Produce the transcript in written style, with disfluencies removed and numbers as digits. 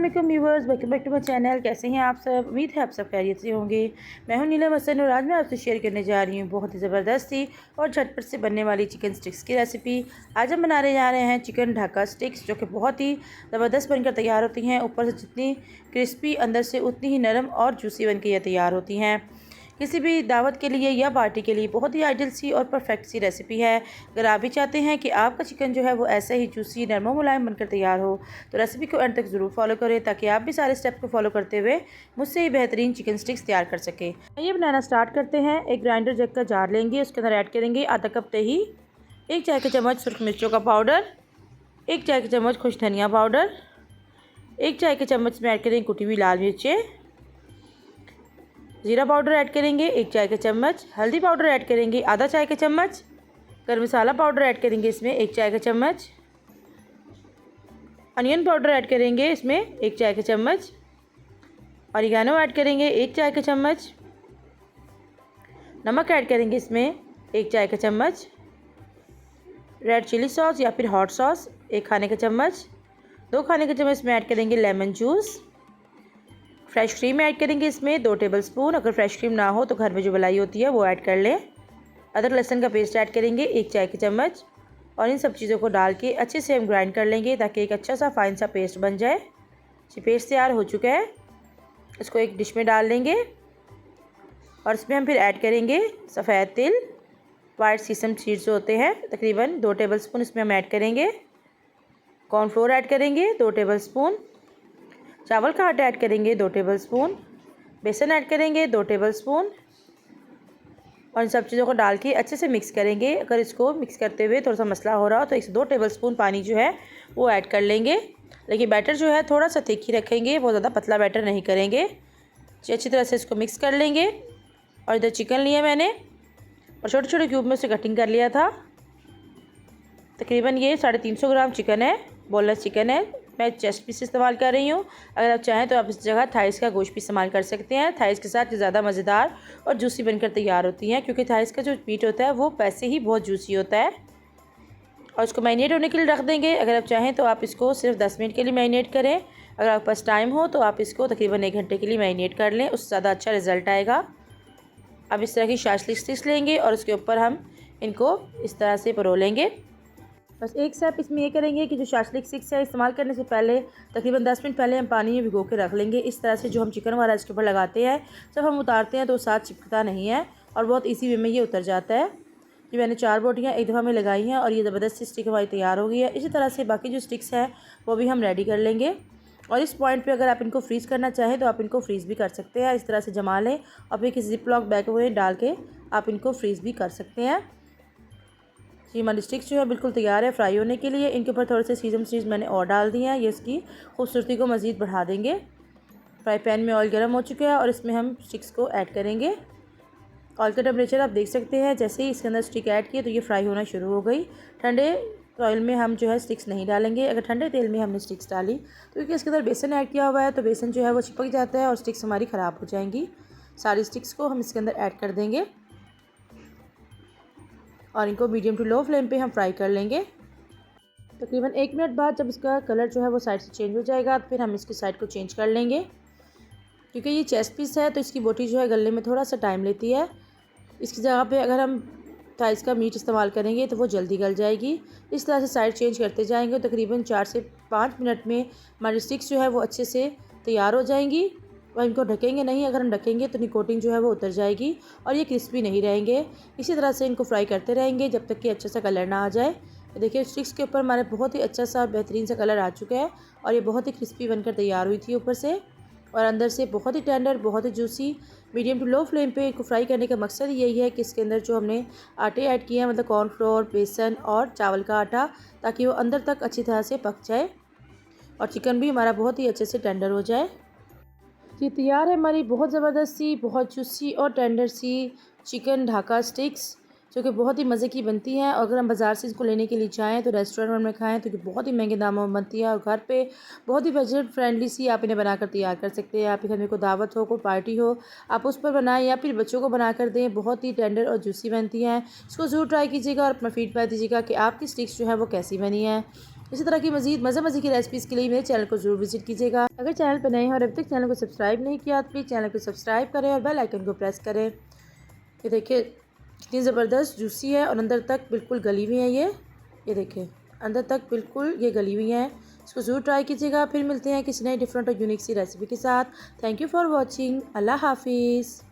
अस्सलाम वालेकुम viewers, welcome back to my channel. कैसे हैं आप सब? उम्मीद है आप सब खैरियत से होंगे। मैं हूं नीलम हसन और आज मैं आपसे शेयर करने जा रही हूं बहुत ही ज़बरदस्त सी और झटपट से बनने वाली चिकन स्टिक्स की रेसिपी। आज हम बनाने जा रहे हैं चिकन ढाका स्टिक्स, जो कि बहुत ही ज़बरदस्त बनकर तैयार होती हैं। ऊपर से जितनी क्रिस्पी, अंदर से उतनी ही नरम और जूसी बनकर यह तैयार होती हैं। किसी भी दावत के लिए या पार्टी के लिए बहुत ही आइडियल सी और परफेक्ट सी रेसिपी है। अगर आप भी चाहते हैं कि आपका चिकन जो है वो ऐसे ही जूसी, नरम और मुलायम बनकर तैयार हो, तो रेसिपी को एंड तक ज़रूर फॉलो करें, ताकि आप भी सारे स्टेप को फॉलो करते हुए मुझसे ही बेहतरीन चिकन स्टिक्स तैयार कर सकें। ये बनाना स्टार्ट करते हैं। एक ग्राइंडर जग का जार लेंगे, उसके अंदर ऐड करेंगे आधा कप दही, 1 चाय का चम्मच सुरख मिर्चों का पाउडर, 1 चाय का चम्मच खुश धनिया पाउडर, 1 चाय के चम्मच में ऐड करेंगे कुटी हुई लाल मिर्चें, ज़ीरा पाउडर ऐड करेंगे 1 चाय का चम्मच, हल्दी पाउडर ऐड करेंगे आधा चाय का चम्मच, गरम मसाला पाउडर ऐड करेंगे इसमें 1 चाय का चम्मच, अनियन पाउडर ऐड करेंगे इसमें 1 चाय का चम्मच, ऑरिगेनो ऐड करेंगे 1 चाय का चम्मच, नमक ऐड करेंगे इसमें 1 चाय का चम्मच, रेड चिली सॉस या फिर हॉट सॉस 1 खाने का चम्मच, 2 खाने का चम्मच में ऐड करेंगे lemon juice, fresh cream add करेंगे इसमें 2 टेबलस्पून। अगर फ्रेश क्रीम ना हो तो घर में जो मलाई होती है वो ऐड कर लें। अदरक लहसुन का पेस्ट ऐड करेंगे 1 चाय का चम्मच, और इन सब चीज़ों को डाल के अच्छे से हम ग्राइंड कर लेंगे, ताकि एक अच्छा सा फाइन सा पेस्ट बन जाए। ये पेस्ट तैयार हो चुका है, इसको एक डिश में डाल लेंगे और इसमें हम फिर ऐड करेंगे सफ़ेद तिल, वाइट सीसम सीड्स जो होते हैं, तकरीबन 2 टेबलस्पून इसमें हम ऐड करेंगे। कॉर्नफ्लोर ऐड करेंगे 2 टेबलस्पून, चावल का आटा ऐड करेंगे 2 टेबलस्पून, बेसन ऐड करेंगे 2 टेबलस्पून, और इन सब चीज़ों को डाल के अच्छे से मिक्स करेंगे। अगर इसको मिक्स करते हुए थोड़ा सा मसला हो रहा हो तो 1 से 2 टेबलस्पून पानी जो है वो ऐड कर लेंगे। लेकिन बैटर जो है थोड़ा सा थिक ही रखेंगे, बहुत ज़्यादा पतला बैटर नहीं करेंगे। अच्छी तरह से इसको मिक्स कर लेंगे। और इधर चिकन लिया मैंने और छोटे छोटे क्यूब में उसे कटिंग कर लिया था। तकरीबन ये 350 ग्राम चिकन है, बोनलेस चिकन है। मैं चेस्ट पीस इस्तेमाल कर रही हूँ। अगर आप चाहें तो आप इस जगह थाइस का गोश्त भी इस्तेमाल कर सकते हैं। थाइस के साथ ज़्यादा मज़ेदार और जूसी बनकर तैयार होती हैं, क्योंकि थाइस का जो मीट होता है वो वैसे ही बहुत जूसी होता है। और इसको मैरिनेट होने के लिए रख देंगे। अगर आप चाहें तो आप इसको सिर्फ 10 मिनट के लिए मैरिनेट करें। अगर आपके पास टाइम हो तो आप इसको तकरीबन 1 घंटे के लिए मैरिनेट कर लें, उससे ज़्यादा अच्छा रिज़ल्ट आएगा। अब इस तरह की शाशलिक स्टिक्स लेंगे और उसके ऊपर हम इनको इस तरह से परोलेंगे। बस एक स्टेप इसमें ये करेंगे कि जो शाशलिक स्टिक्स है, इस्तेमाल करने से पहले तकरीबन 10 मिनट पहले हम पानी में भिगो के रख लेंगे। इस तरह से जो हम चिकन वाला इसके ऊपर लगाते हैं, जब हम उतारते हैं तो साथ चिपकता नहीं है और बहुत इजी वे में ये उतर जाता है। ये मैंने 4 बोटियाँ एक दफ़ा में लगाई हैं और ये ज़बरदस्त सी स्टिक हमारी तैयार हो गई है। इसी तरह से बाकी जो स्टिक्स हैं वो भी हम रेडी कर लेंगे। और इस पॉइंट पे अगर आप इनको फ्रीज़ करना चाहें तो आप इनको फ्रीज़ भी कर सकते हैं। इस तरह से जमा लें और फिर किसी जिप लॉक बैग में डाल के आप इनको फ्रीज़ भी कर सकते हैं। ये हमारी स्टिक्स जो है बिल्कुल तैयार है फ्राई होने के लिए। इनके ऊपर थोड़े से सीजम सीड्स मैंने और डाल दिए हैं, ये इसकी खूबसूरती को मज़ीद बढ़ा देंगे। फ्राई पैन में ऑयल गर्म हो चुका है और इसमें हम स्टिक्स को ऐड करेंगे। ऑयल का टेम्परेचर आप देख सकते हैं, जैसे ही इसके अंदर स्टिक ऐड किए तो ये फ्राई होना शुरू हो गई। ठंडे ऑयल में हम जो है स्टिक्स नहीं डालेंगे। अगर ठंडे तेल में हमने स्टिक्स डाली तो क्योंकि इसके अंदर बेसन ऐड किया हुआ है, तो बेसन जो है वो चिपक जाता है और स्टिक्स हमारी ख़राब हो जाएंगी। सारी स्टिक्स को हम इसके अंदर ऐड कर देंगे और इनको मीडियम टू लो फ्लेम पे हम फ्राई कर लेंगे। तकरीबन 1 मिनट बाद जब इसका कलर जो है वो साइड से चेंज हो जाएगा, तो फिर हम इसकी साइड को चेंज कर लेंगे। क्योंकि ये चेस्ट पीस है तो इसकी बोटी जो है गलने में थोड़ा सा टाइम लेती है। इसकी जगह पे अगर हम थाइस का मीट इस्तेमाल करेंगे तो वो जल्दी गल जाएगी। इस तरह से साइड चेंज करते जाएंगे। तकरीबन 4 से 5 मिनट में हमारी स्टिक्स जो है वो अच्छे से तैयार हो जाएंगी। और इनको ढकेंगे नहीं, अगर हम ढकेंगे तो कोटिंग जो है वो उतर जाएगी और ये क्रिस्पी नहीं रहेंगे। इसी तरह से इनको फ्राई करते रहेंगे जब तक कि अच्छा सा कलर ना आ जाए। देखिए स्टिक्स के ऊपर हमारे बहुत ही अच्छा सा बेहतरीन सा कलर आ चुका है और ये बहुत ही क्रिस्पी बनकर तैयार हुई थी ऊपर से और अंदर से बहुत ही टेंडर, बहुत ही juicy. Medium to low flame पे इनको फ्राई करने का मकसद यही है कि इसके अंदर जो हमने आटे ऐड किए हैं, मतलब कॉर्नफ्लोर, बेसन और चावल का आटा, ताकि वो अंदर तक अच्छी तरह से पक जाए और चिकन भी हमारा बहुत ही अच्छे से टेंडर हो जाए। ये तैयार है हमारी बहुत ज़बरदस्त सी, बहुत जूसी और टेंडर सी चिकन ढाका स्टिक्स, जो कि बहुत ही मज़े की बनती हैं। और अगर हम बाज़ार से इसको लेने के लिए जाएँ तो रेस्टोरेंट में खाएँ तो ये बहुत ही महंगे दामों में बनती है। और घर पे बहुत ही बजट फ्रेंडली सी आप इन्हें बनाकर तैयार कर सकते हैं। आपके घर में कोई दावत हो, कोई पार्टी हो, आप उस पर बनाएं या फिर बच्चों को बना कर दें। बहुत ही टेंडर और जूसी बनती हैं। इसको ज़रूर ट्राई कीजिएगा और अपना फीडबैक दीजिएगा कि आपकी स्टिक्स जो है वो कैसी बनी है। इसी तरह की मज़ीद मज़े की रेसिपीज़ के लिए मेरे चैनल को ज़रूर विजिट कीजिएगा। अगर चैनल पर नए हैं और अभी तक चैनल को सब्सक्राइब नहीं किया तो प्लीज़ चैनल को सब्सक्राइब करें और बेल आइकन को प्रेस करें। ये देखिए कितनी ज़बरदस्त जूसी है और अंदर तक बिल्कुल गली हुई है ये देखिए अंदर तक बिल्कुल ये गली हुई है। इसको ज़रूर ट्राई कीजिएगा। फिर मिलते हैं किसी नई डिफरेंट और यूनिक सी रेसिपी के साथ। Thank you for watching. अल्लाह हाफिज़।